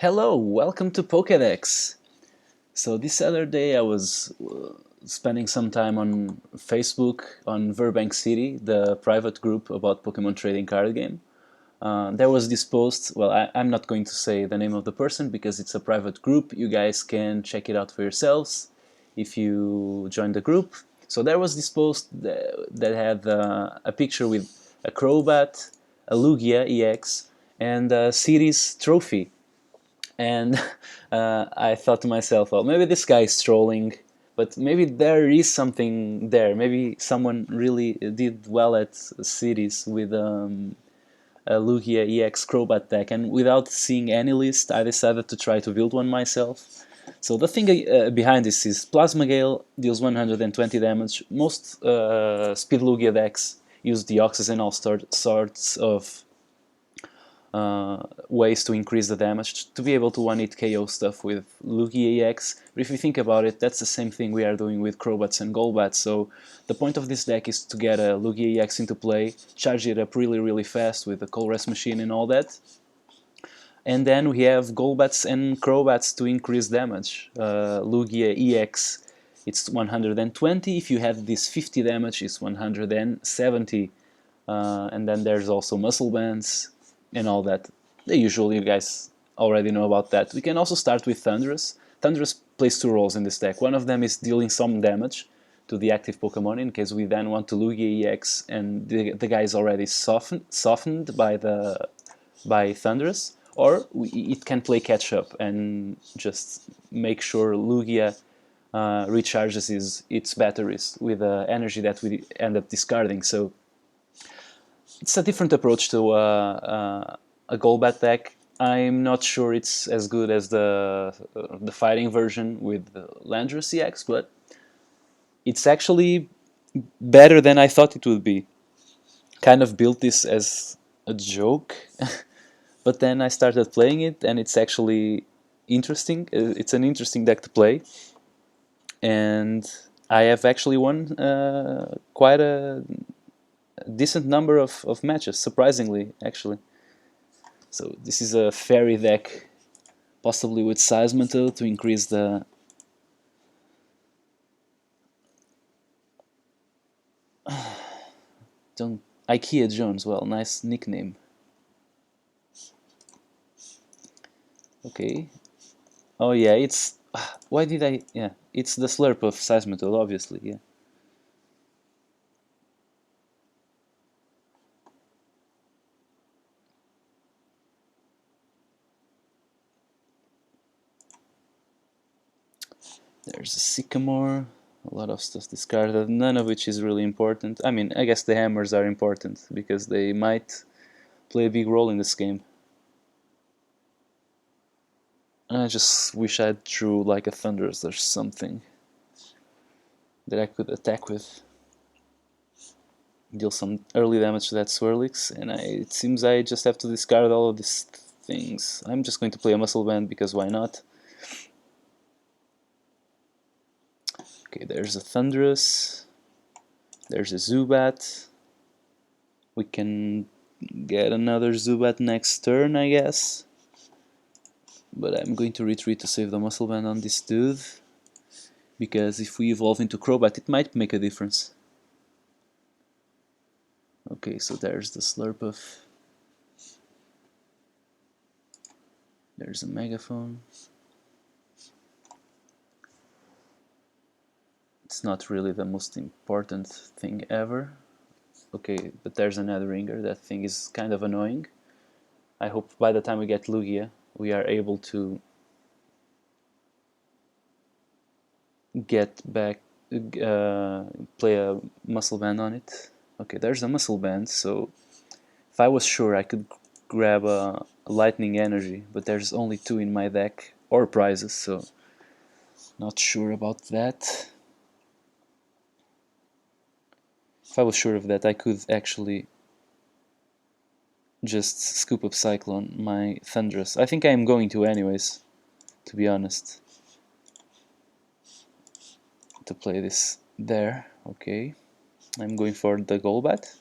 Hello, welcome to Pokédex. So this other day I was spending some time on Facebook on Verbank City, the private group about Pokemon trading card game. There was this post. Well, I'm not going to say the name of the person because it's a private group. You guys can check it out for yourselves if you join the group. So there was this post that had a picture with a Crobat, a Lugia EX, and a series trophy. And I thought to myself, well, maybe this guy is trolling, but maybe there is something there. Maybe someone really did well at cities with a Lugia EX Crobat deck, and without seeing any list, I decided to try to build one myself. So the thing behind this is Plasma Gale deals 120 damage. Most Speed Lugia decks use Deoxys and all sorts of ways to increase the damage, to be able to one-hit KO stuff with Lugia EX. But if you think about it, that's the same thing we are doing with Crobats and Golbats. So the point of this deck is to get a Lugia EX into play, charge it up really fast with the Colress machine and all that. And then we have Golbats and Crobats to increase damage. Lugia EX, it's 120. If you have this 50 damage, it's 170. And then there's also muscle bands and all that. Usually you guys already know about that. We can also start with Thundurus. Thundurus plays two roles in this deck. One of them is dealing some damage to the active Pokemon in case we then want to Lugia EX and the guy is already softened by Thundurus, or it can play catch up and just make sure Lugia recharges its batteries with the energy that we end up discarding. So it's a different approach to a Golbat deck. I'm not sure it's as good as the fighting version with Landorus EX, but it's actually better than I thought it would be. Kind of built this as a joke, but then I started playing it, and it's actually interesting. It's an interesting deck to play, and I have actually won quite a decent number of matches, surprisingly, actually. So this is a fairy deck, possibly with Seismito to increase the... Don't... IKEA Jones, well, nice nickname. Okay. Oh yeah, it's... Why did I... Yeah, it's the slurp of Seismito, obviously, yeah. There's a Sycamore, a lot of stuff discarded, none of which is really important. I mean, I guess the hammers are important, because they might play a big role in this game. I just wish I drew like a Thunderous or something that I could attack with. Deal some early damage to that Swirlix, and it seems I just have to discard all of these things. I'm just going to play a Muscle Band, because why not? Okay, there's a Thunderous, there's a Zubat. We can get another Zubat next turn, I guess. But I'm going to retreat to save the Muscle Band on this dude, because if we evolve into Crobat, it might make a difference. Okay, so there's the Slurpuff. There's a Megaphone. It's not really the most important thing ever. Okay, but there's another ringer. That thing is kind of annoying. I hope by the time we get Lugia, we are able to get back, play a Muscle Band on it. Okay, there's a Muscle Band, so if I was sure I could grab a Lightning Energy, but there's only two in my deck, or prizes, so not sure about that. If I was sure of that, I could actually just scoop up Cyclone, my Thundurus. I think I'm going to anyways, to be honest. To play this there, okay. I'm going for the Golbat.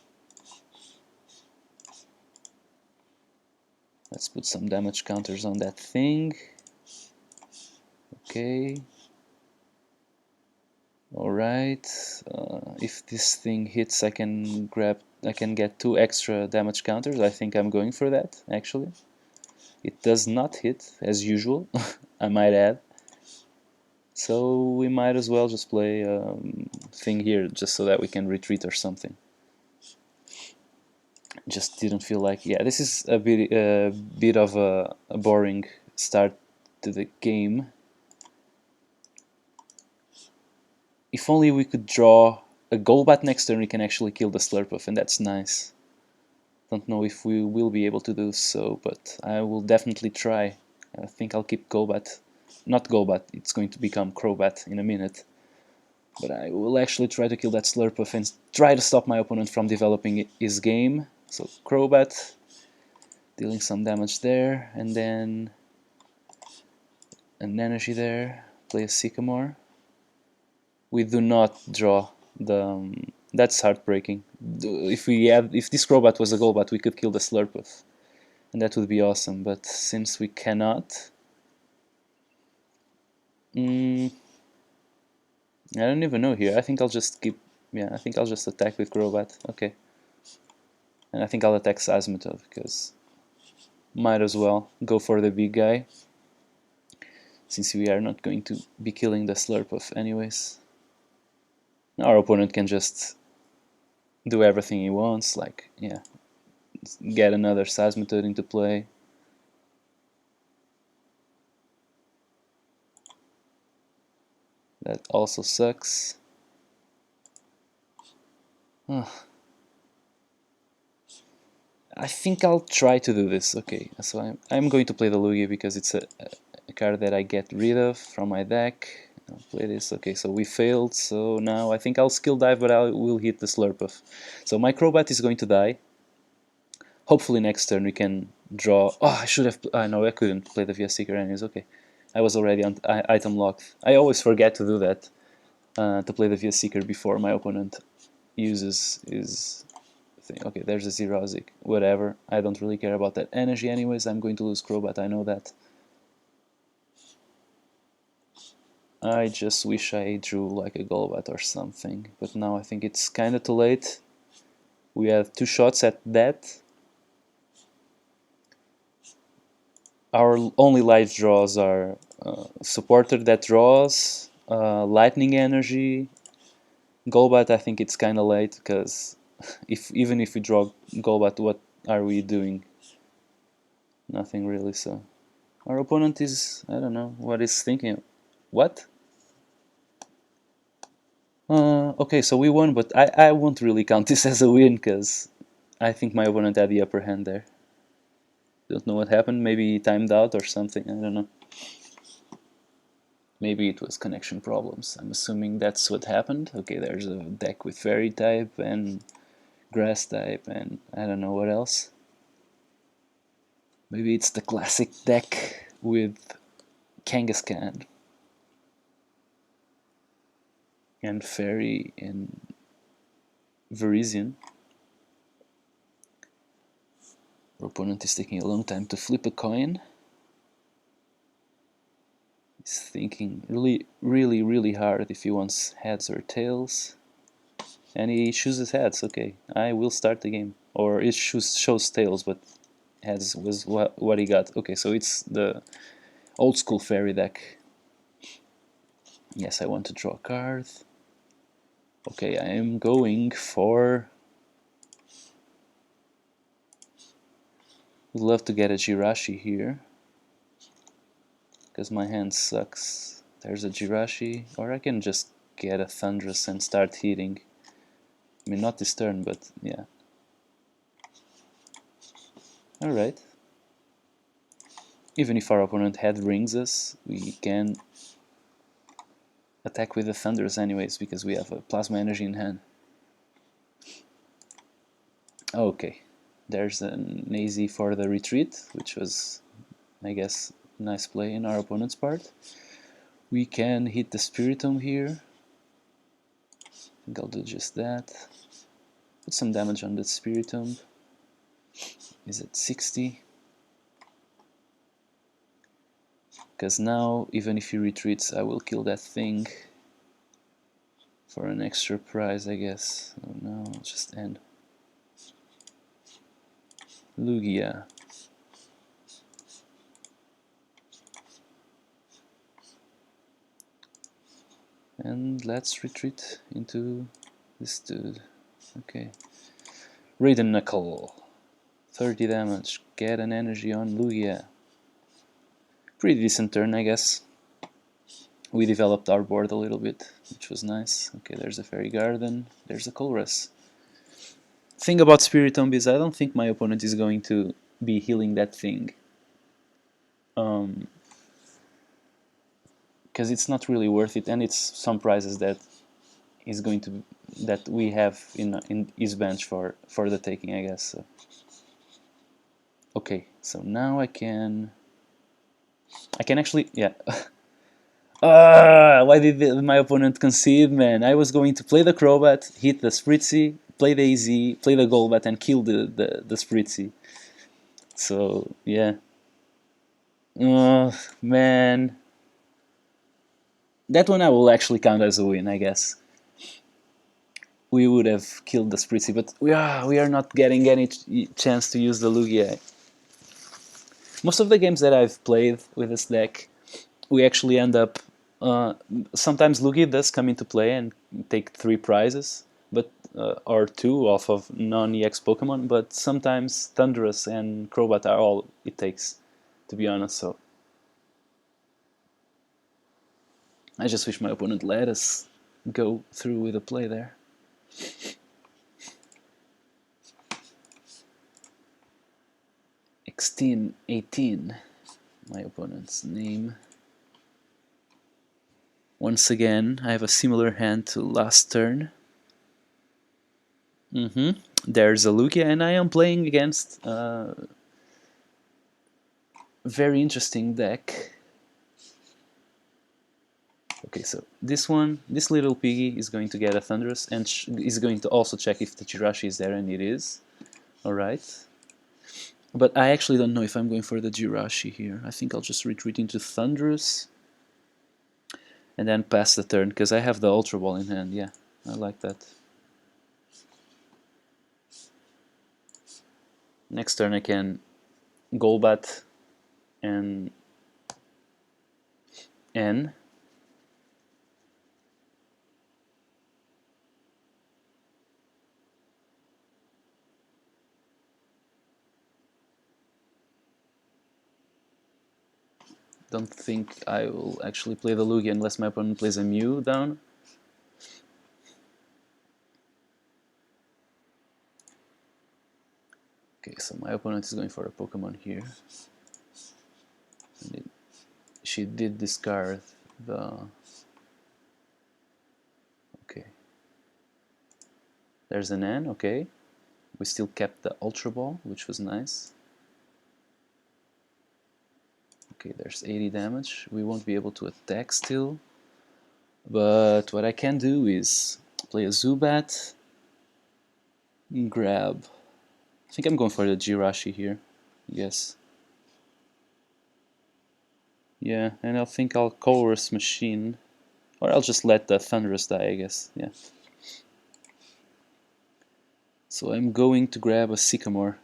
Let's put some damage counters on that thing. Okay. Alright. If this thing hits, I can get 2 extra damage counters. I think I'm going for that, actually. It does not hit, as usual, I might add. So we might as well just play thing here, just so that we can retreat or something. Just didn't feel like... Yeah, this is a bit of a boring start to the game. If only we could draw a Golbat next turn, we can actually kill the Slurpuff, and that's nice. Don't know if we will be able to do so, but I will definitely try. I think I'll keep Golbat. Not Golbat, it's going to become Crobat in a minute. But I will actually try to kill that Slurpuff and try to stop my opponent from developing his game. So Crobat, dealing some damage there, and then an energy there, play a Sycamore. We do not draw the... that's heartbreaking. If this Crobat was a Golbat, we could kill the Slurpuff, and that would be awesome. But since we cannot, I don't even know here. I think I'll just keep... yeah, I think I'll just attack with Crobat. Okay, and I think I'll attack Seismitoad because might as well go for the big guy, since we are not going to be killing the Slurpuff anyways. Our opponent can just do everything he wants, like, yeah, get another Seismitoad into play. That also sucks. I think I'll try to do this. Okay, so I'm going to play the Lugia because it's a card that I get rid of from my deck. I'll play this. Okay, so we failed, so now I think I'll skill dive, but I will hit the Slurpuff. So my Crobat is going to die. Hopefully next turn we can draw... oh, I should have... no, I couldn't play the VS Seeker anyways. Okay, I was already on item locked. I always forget to do that, to play the VS Seeker before my opponent uses his thing. Okay, there's a Xerosic. Whatever, I don't really care about that energy anyways. I'm going to lose Crobat, I know that. I just wish I drew like a Golbat or something, but now I think it's kinda too late. We have 2 shots at that. Our only life draws are Supporter that draws, Lightning Energy. Golbat, I think it's kinda late, because even if we draw Golbat, what are we doing? Nothing really, so... our opponent is... I don't know what he's thinking. What? Okay, so we won, but I won't really count this as a win, because I think my opponent had the upper hand there. Don't know what happened, maybe he timed out or something, I don't know. Maybe it was connection problems, I'm assuming that's what happened. Okay, there's a deck with Fairy type and Grass type and I don't know what else. Maybe it's the classic deck with Kangaskhan and Fairy and Virizion. Our opponent is taking a long time to flip a coin. He's thinking really hard if he wants heads or tails. And he chooses heads. Okay, I will start the game. Or it shows tails, but heads was what he got. Okay, so it's the old school Fairy deck. Yes, I want to draw a card. Okay, I am going for... would love to get a Jirachi here, because my hand sucks. There's a Jirachi, or I can just get a Thundurus and start hitting. I mean, not this turn, but yeah. Alright. Even if our opponent head rings us, we can attack with the Thundurus anyways, because we have a Plasma Energy in hand. Okay, there's an AZ for the retreat, which was, I guess, a nice play in our opponent's part. We can hit the Spiritomb here. I think I'll do just that. Put some damage on the Spiritomb. Is at 60. Because now, even if he retreats, I will kill that thing for an extra prize, I guess. Oh no, I'll just end. Lugia. And let's retreat into this dude. Okay. Raiden Knuckle. 30 damage. Get an energy on Lugia. Pretty decent turn, I guess. We developed our board a little bit, which was nice. Okay, there's a Fairy Garden. There's a Colress. Thing about Spiritomb is I don't think my opponent is going to be healing that thing. Because it's not really worth it, and it's some prizes that is going to that we have in his bench for the taking, I guess. So. Okay, so now I can actually, yeah. Why did my opponent concede, man? I was going to play the Crobat, hit the Spritzy, play the AZ, play the Golbat, and kill the Spritzy. So, yeah. Man. That one I will actually count as a win, I guess. We would have killed the Spritzy, but we are not getting any chance to use the Lugia. Most of the games that I've played with this deck, we actually end up... sometimes Lugia does come into play and take 3 prizes, but or 2 off of non-EX Pokemon, but sometimes Thundurus and Crobat are all it takes, to be honest. So I just wish my opponent let us go through with a play there. Xteen 18, my opponent's name. Once again, I have a similar hand to last turn. There's a Lugia, and I am playing against a very interesting deck. Okay, so this little piggy is going to get a Thundurus, and is going to also check if the Jirachi is there, and it is. Alright. But I actually don't know if I'm going for the Jirachi here. I think I'll just retreat into Thundurus and then pass the turn, because I have the Ultra Ball in hand. Yeah, I like that. Next turn I can Golbat and N. Don't think I will actually play the Lugia unless my opponent plays a Mew down. Okay, so my opponent is going for a Pokemon here. She did discard the... Okay. There's an N, okay. We still kept the Ultra Ball, which was nice. Okay, there's 80 damage. We won't be able to attack still. But what I can do is play a Zubat, grab... I think I'm going for the Jirachi here. Yes. Yeah, and I think I'll Colress Machine. Or I'll just let the Thundurus die, I guess. Yeah. So I'm going to grab a Sycamore.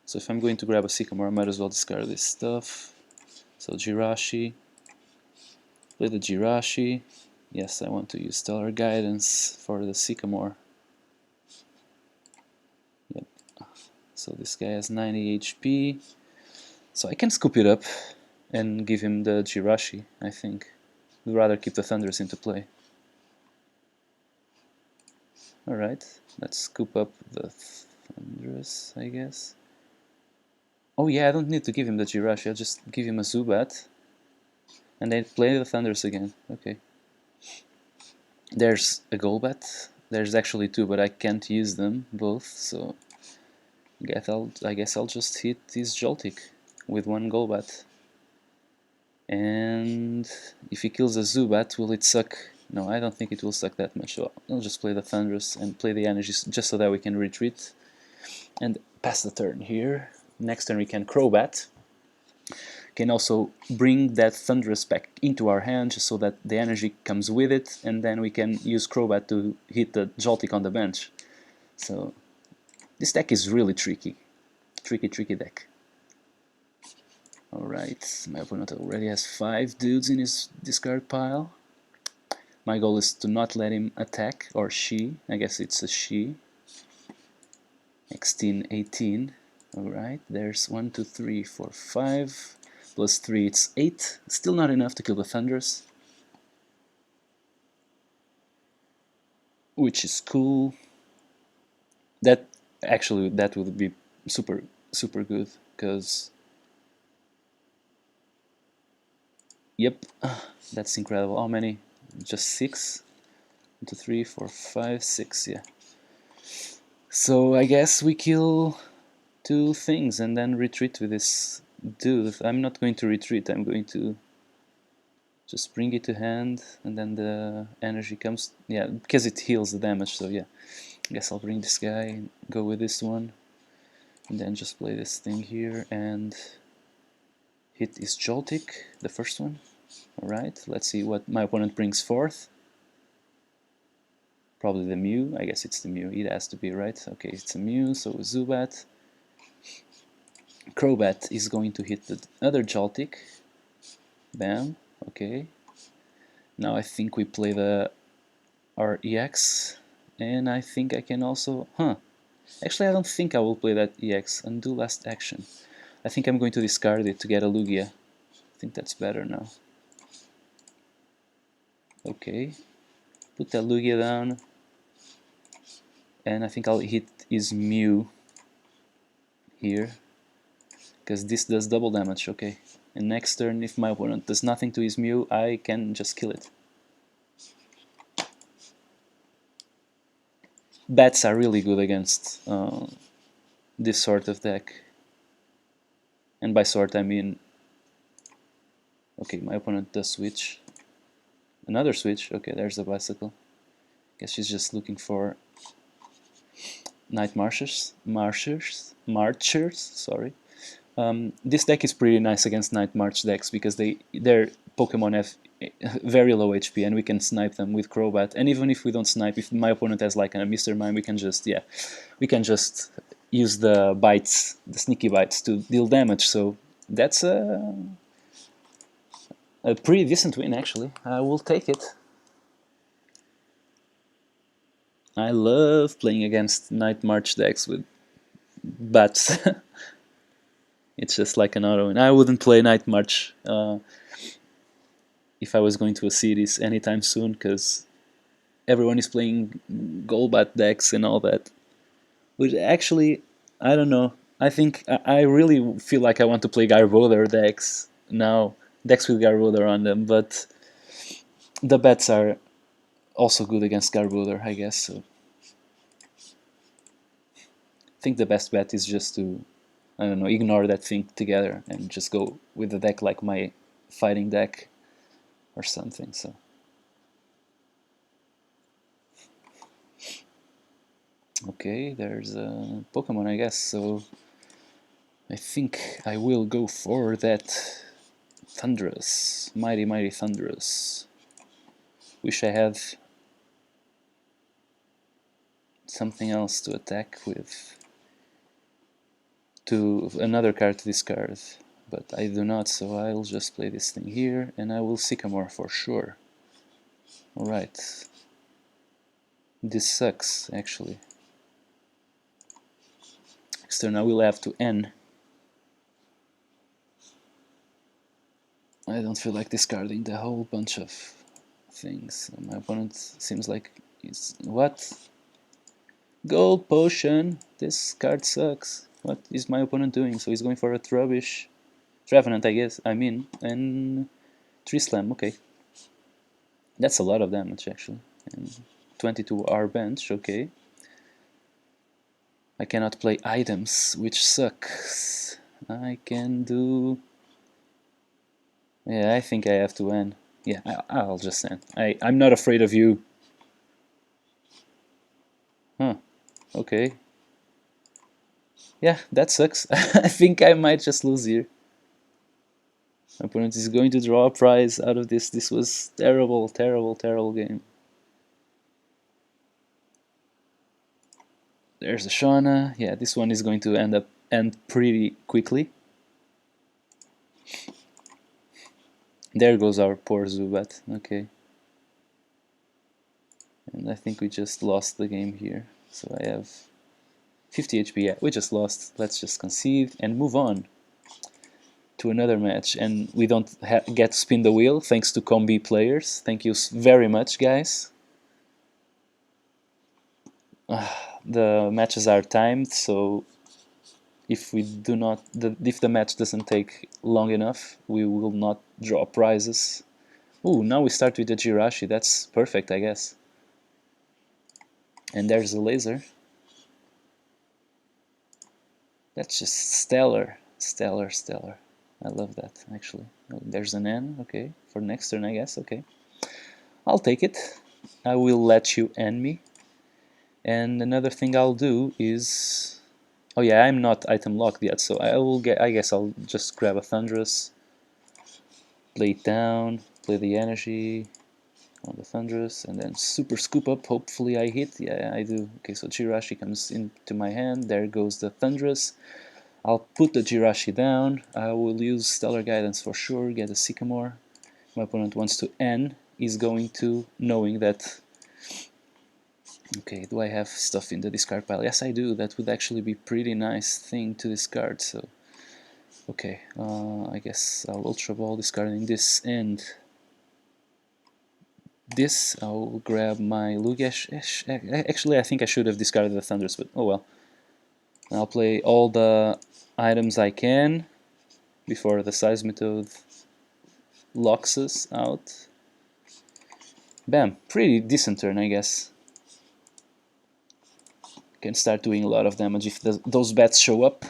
So if I'm going to grab a Sycamore, I might as well discard this stuff. So Jirachi. Play the Jirachi. Yes, I want to use Stellar Guidance for the Sycamore. Yep. So this guy has 90 HP. So I can scoop it up and give him the Jirachi, I think. We'd rather keep the Thundurus into play. Alright, let's scoop up the Thundurus, I guess. Oh yeah, I don't need to give him the Jirachi, I'll just give him a Zubat. And then play the Thundurus again. Okay. There's a Golbat. There's actually 2, but I can't use them both, so I guess I'll just hit this Joltik with 1 Golbat. And if he kills a Zubat, will it suck? No, I don't think it will suck that much. So I'll just play the Thundurus and play the energies just so that we can retreat and pass the turn here. Next turn we can Crobat. can also bring that Thunderous back into our hand just so that the energy comes with it, and then we can use Crobat to hit the Joltik on the bench. So this deck is really tricky. Tricky deck. Alright, my opponent already has 5 dudes in his discard pile. My goal is to not let him attack, or she, I guess it's a she. 16, 18. Alright, there's 1, 2, 3, 4, 5. Plus 3, it's 8. Still not enough to kill the Thunders. Which is cool. That actually, that would be super good, because yep, that's incredible. How many? Just 6? 1, 2, 3, 4, 5, 6, yeah. So I guess we kill 2 things and then retreat with this dude. I'm not going to retreat, I'm going to just bring it to hand, and then the energy comes, yeah, because it heals the damage, so yeah. I guess I'll bring this guy and go with this one, and then just play this thing here and hit his Joltik, the first one. Alright, let's see what my opponent brings forth. Probably the Mew, I guess it's the Mew, it has to be, right? Okay, it's a Mew, so Zubat. Crobat is going to hit the other Joltik. Bam, okay. Now I think we play our EX, and I think I can also... Actually, I don't think I will play that EX. Undo last action. I think I'm going to discard it to get a Lugia. I think that's better now. Okay. Put that Lugia down. And I think I'll hit his Mew here, because this does double damage, okay. And next turn, if my opponent does nothing to his Mew, I can just kill it. Bats are really good against this sort of deck. And by sort I mean... Okay, my opponent does switch. Another switch, okay, there's the bicycle. Guess she's just looking for Night Marchers, sorry. This deck is pretty nice against Night March decks because their Pokemon have very low HP and we can snipe them with Crobat. And even if we don't snipe, if my opponent has like a Mr. Mime, we can just use the bites, the sneaky bites, to deal damage. So that's a pretty decent win actually. I will take it. I love playing against Night March decks with bats. It's just like an auto, and I wouldn't play Night March if I was going to a series anytime soon, because everyone is playing Golbat decks and all that. Which actually, I don't know. I think I really feel like I want to play Garbodor decks now, decks with Garbodor on them, but the bats are also good against Garbodor, I guess. So I think the best bet is just to, I don't know, ignore that thing together and just go with a deck like my fighting deck or something. So okay, there's a Pokemon, I guess, so I think I will go for that Thunderous, mighty Thunderous. Wish I had something else to attack with, to another card to discard, but I do not, so I'll just play this thing here, and I will Sycamore for sure. Alright. This sucks, actually. Next turn I will have to N. I don't feel like discarding the whole bunch of things. My opponent seems like he's... What? Gold Potion! This card sucks. What is my opponent doing? So he's going for a Trubbish. Trevenant, I guess, I mean, and Tree Slam, okay. That's a lot of damage, actually. And 22 R bench, okay. I cannot play items, which sucks. I can do... Yeah, I think I have to end. Yeah, I'll just end. I'm not afraid of you. Huh, okay. Yeah, that sucks. I think I might just lose here. My opponent is going to draw a prize out of this. This was terrible, terrible, terrible game. There's a Shauna. Yeah, this one is going to end pretty quickly. There goes our poor Zubat. Okay. And I think we just lost the game here. So I have 50 HP. Yeah, we just lost. Let's just concede and move on to another match. And we don't get to spin the wheel thanks to combi players. Thank you very much, guys. The matches are timed, so if we do not, if the match doesn't take long enough, we will not draw prizes. Ooh, now we start with the Jirachi. That's perfect, I guess. And there's a laser. That's just stellar, stellar, stellar. I love that, actually. Oh, there's an N, okay, for next turn, I guess, okay. I'll take it. I will let you end me. And another thing I'll do is... Oh yeah, I'm not item locked yet, so I guess I'll just grab a Thundurus, play it down, play the energy on the Thundurus, and then super scoop up. Hopefully I hit. Yeah, I do. Okay, so Jirachi comes into my hand. There goes the Thundurus. I'll put the Jirachi down. I will use Stellar Guidance for sure, get a Sycamore. My opponent wants to N. He's going to, knowing that... Okay, do I have stuff in the discard pile? Yes, I do. That would actually be pretty nice thing to discard, so... Okay, I guess I'll Ultra Ball discarding this and... This, I'll grab my Lugia. Actually, I think I should have discarded the Thunders, but oh well. I'll play all the items I can before the Seismitoad locks us out. Bam, pretty decent turn, I guess. Can start doing a lot of damage if those bats show up.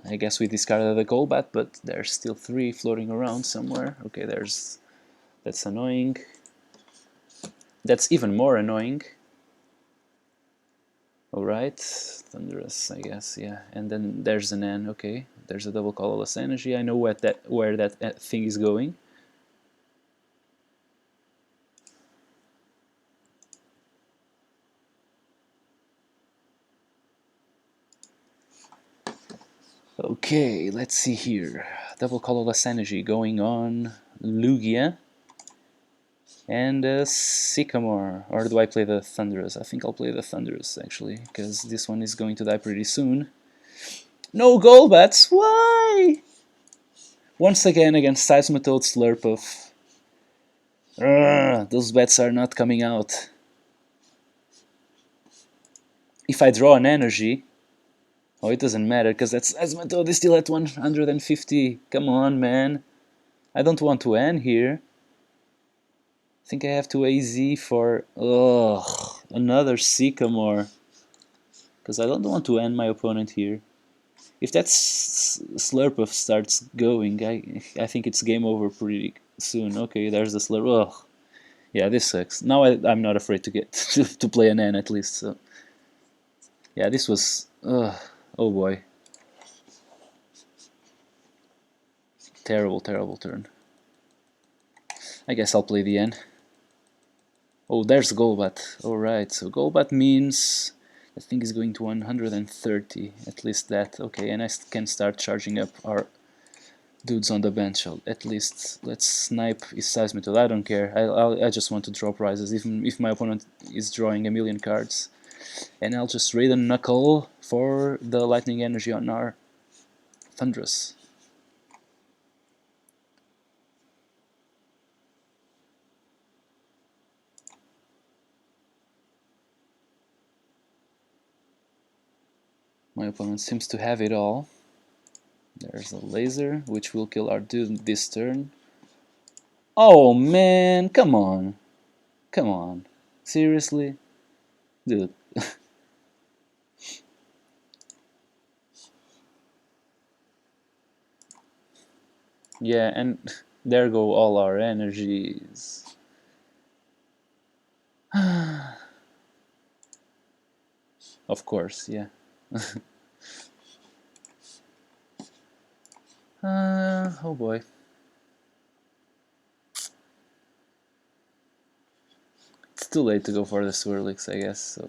I guess we discarded the Golbat, but there's still 3 floating around somewhere. Okay, that's annoying. That's even more annoying. Alright, Thunderous, I guess, yeah. And then there's an N, okay. There's a double colorless energy. I know where that thing is going. Okay, let's see here. Double colorless energy going on Lugia and Sycamore. Or do I play the Thunderous? I think I'll play the Thunderous actually, because this one is going to die pretty soon. No Golbats! Why? Once again against Seismitoad Slurpuff. Those bats are not coming out. If I draw an energy... Oh, it doesn't matter, because that's Seismitoad is still at 150. Come on, man. I don't want to end here. I think I have to AZ for... Ugh, another Sycamore. Because I don't want to end my opponent here. If that Slurpuff starts going, I think it's game over pretty soon. Okay, there's the Slurp. Ugh. Yeah, this sucks. Now I'm not afraid to get to play an N at least. So. Yeah, this was... oh boy. Terrible, terrible turn. I guess I'll play the N. Oh, there's Golbat. Alright, so Golbat means the thing is going to 130. At least that. Okay, and I can start charging up our dudes on the bench. At least let's snipe his Seismitoad. I don't care. I just want to draw prizes, even if my opponent is drawing a million cards. And I'll just raid a Knuckle for the Lightning Energy on our Thundurus. My opponent seems to have it all. There's a laser, which will kill our dude this turn. Oh man, come on. Come on. Seriously? Dude. Yeah, and there go all our energies. Of course, yeah. Oh boy. too late to go for the Swirlix, I guess. So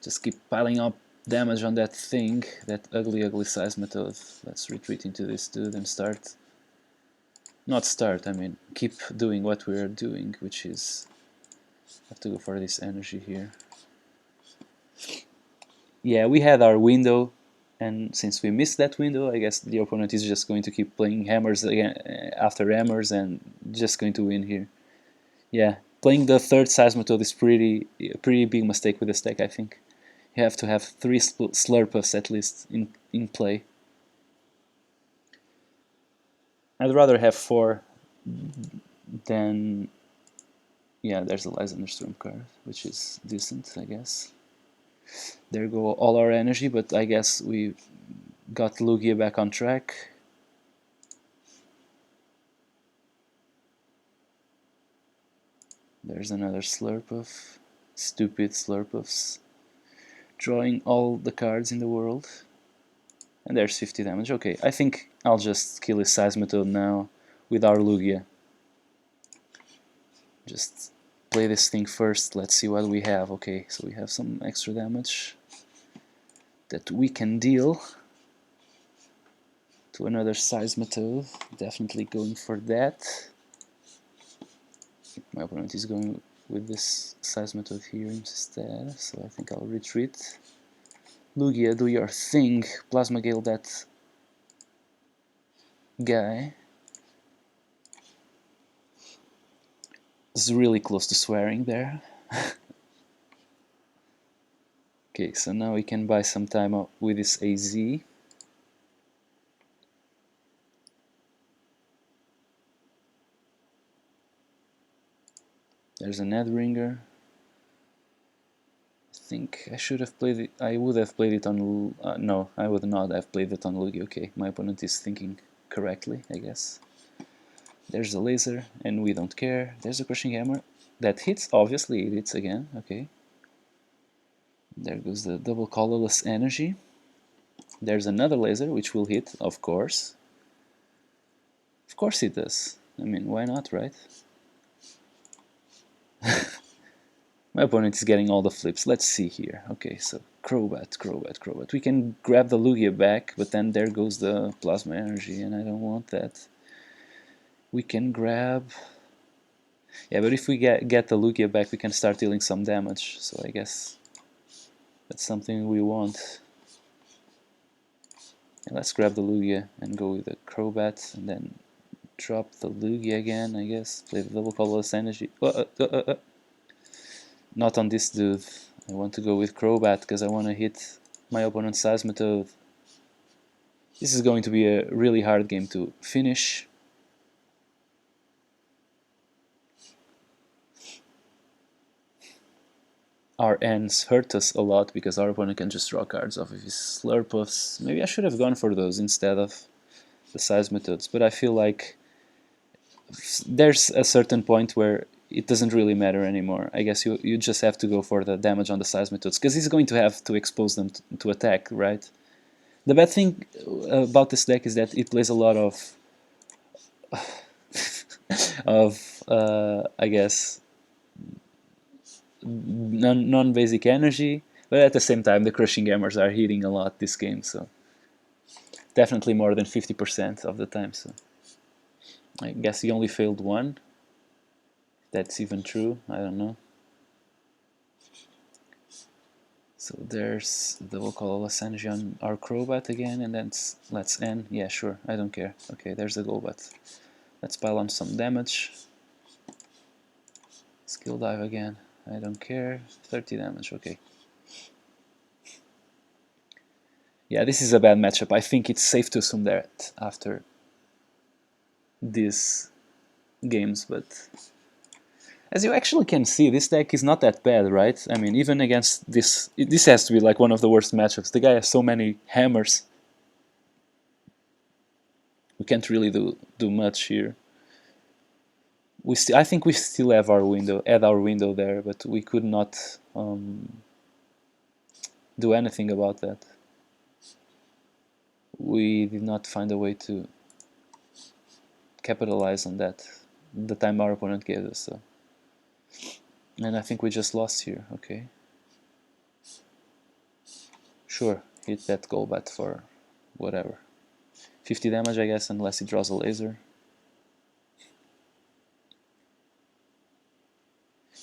just keep piling up damage on that thing, that ugly Seismitoad. Let's retreat into this dude and start. Not start, I mean keep doing what we're doing, which is have to go for this energy here. Yeah, we had our window, and since we missed that window, I guess the opponent is just going to keep playing hammers again after hammers and just going to win here. Yeah, playing the third Seismitoad is a pretty big mistake with this deck, I think. You have to have 3 Slurpuffs at least in play. I'd rather have 4 than... Yeah, there's a Lysander card, which is decent, I guess. There go all our energy, but I guess we got Lugia back on track. There's another Slurpuff. Stupid Slurpuffs. Drawing all the cards in the world. And there's 50 damage. Okay, I think I'll just kill his Seismitoad now with our Lugia. Just play this thing first, let's see what we have. Okay, so we have some extra damage that we can deal to another Seismitoad. Definitely going for that. My opponent is going with this Seismitoad here instead, so I think I'll retreat. Lugia, do your thing. Plasma Gale that guy. Is really close to swearing there. Okay, so now we can buy some time up with this AZ. There's an Edringer. I think I should have played it. I would have played it on. No, I would not have played it on Lugia. Okay, my opponent is thinking correctly, I guess. There's a laser, and we don't care. There's a crushing hammer that hits. Obviously, it hits again. Okay. There goes the double colorless energy. There's another laser which will hit, of course. Of course it does. I mean, why not, right? My opponent is getting all the flips. Let's see here. Okay, so Crobat, Crobat, Crobat. We can grab the Lugia back, but then there goes the Plasma Energy, and I don't want that. We can grab... Yeah, but if we get the Lugia back, we can start dealing some damage. So I guess that's something we want. And let's grab the Lugia and go with the Crobat, and then drop the Lugia again, I guess. Play the double colorless energy. Not on this dude. I want to go with Crobat because I want to hit my opponent's Seismitoad. This is going to be a really hard game to finish. Our ends hurt us a lot because our opponent can just draw cards off of his Slurpuffs. Maybe I should have gone for those instead of the Seismitoads, but I feel like there's a certain point where it doesn't really matter anymore. I guess you just have to go for the damage on the Seismitoads, because he's going to have to expose them to attack, right? The bad thing about this deck is that it plays a lot of I guess non-basic energy, but at the same time the crushing hammers are hitting a lot this game, so definitely more than 50% of the time. So I guess he only failed one. That's even true, I don't know. So there's double colorless energy on our Crobat again, and then let's end. Yeah, sure, I don't care. Okay, there's the Golbat. Let's pile on some damage. Skill dive again. I don't care. 30 damage, okay. Yeah, this is a bad matchup. I think it's safe to assume that after these games, but as you actually can see, this deck is not that bad, right? I mean, even against this has to be like one of the worst matchups. The guy has so many hammers. We can't really do much here. I think we still have our window, there, but we could not do anything about that. We did not find a way to capitalize on that the time our opponent gave us. So And I think we just lost here, okay. Sure, hit that Golbat for whatever. 50 damage, I guess, unless he draws a laser.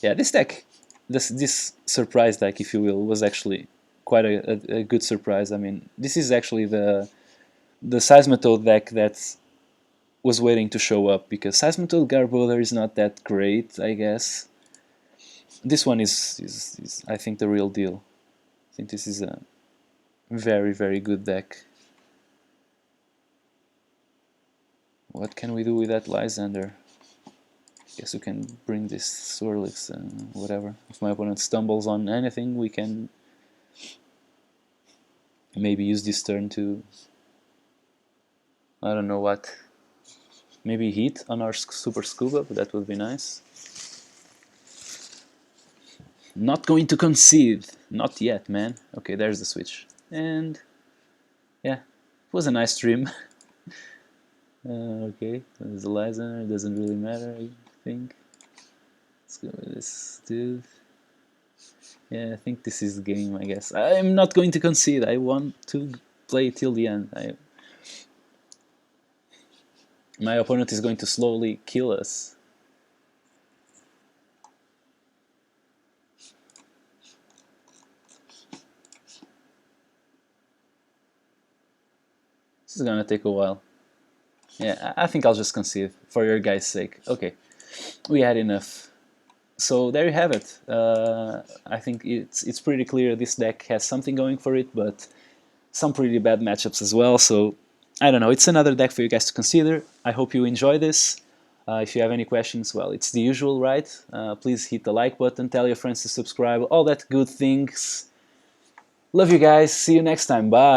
Yeah, this deck, this surprise deck, if you will, was actually quite a good surprise. I mean, this is actually the Seismitoad deck that was waiting to show up, because Seismitoad Garbodor is not that great, I guess. This one is I think, the real deal. I think this is a very, very good deck. What can we do with that Lysander? Guess we can bring this Swirlix and whatever. If my opponent stumbles on anything, we can maybe use this turn to, I don't know what, maybe hit on our Super Scuba, but that would be nice. Not going to concede. Not yet, man. Okay, there's the switch. And yeah, it was a nice stream. Okay, there's the Lysander. It doesn't really matter, I think. Let's go with this dude. Yeah, I think this is the game, I guess. I'm not going to concede. I want to play till the end. My opponent is going to slowly kill us. This is gonna take a while. Yeah, I think I'll just concede for your guys' sake. Okay, we had enough. So there you have it. I think it's pretty clear this deck has something going for it, but some pretty bad matchups as well. So I don't know. It's another deck for you guys to consider. I hope you enjoy this. If you have any questions, well, it's the usual, right? Please hit the like button, tell your friends to subscribe, all that good things. Love you guys. See you next time. Bye.